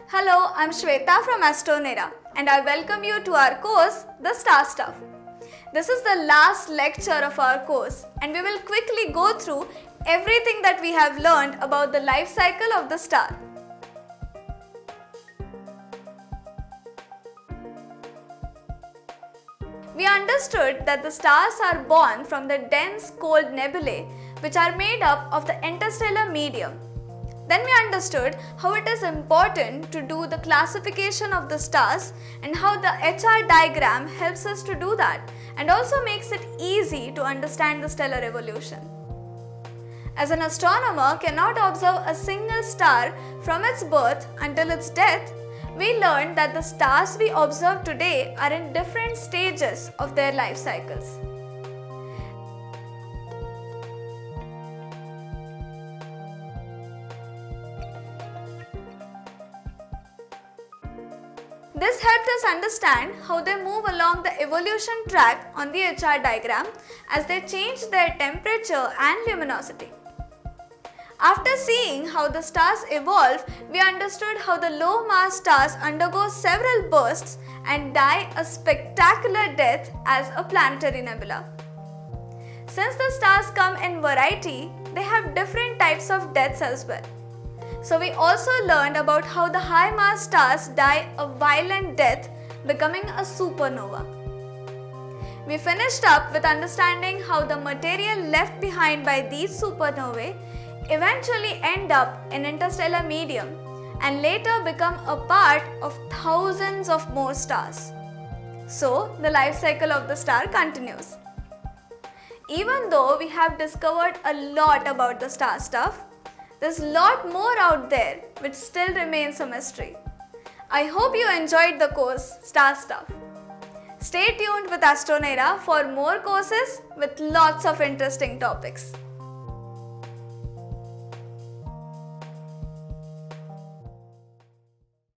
Hello, I'm Shweta from Astronera and I welcome you to our course, The Star Stuff. This is the last lecture of our course and we will quickly go through everything that we have learned about the life cycle of the star. We understood that the stars are born from the dense cold nebulae which are made up of the interstellar medium. Then we understood how it is important to do the classification of the stars and how the HR diagram helps us to do that and also makes it easy to understand the stellar evolution. As an astronomer cannot observe a single star from its birth until its death, we learned that the stars we observe today are in different stages of their life cycles. This helped us understand how they move along the evolution track on the HR diagram as they change their temperature and luminosity. After seeing how the stars evolve, we understood how the low-mass stars undergo several bursts and die a spectacular death as a planetary nebula. Since the stars come in variety, they have different types of deaths as well. So we also learned about how the high-mass stars die a violent death, becoming a supernova. We finished up with understanding how the material left behind by these supernovae eventually end up in interstellar medium and later become a part of thousands of more stars. So the life cycle of the star continues. Even though we have discovered a lot about the star stuff, there's a lot more out there which still remains a mystery. I hope you enjoyed the course Star Stuff. Stay tuned with Astronera for more courses with lots of interesting topics.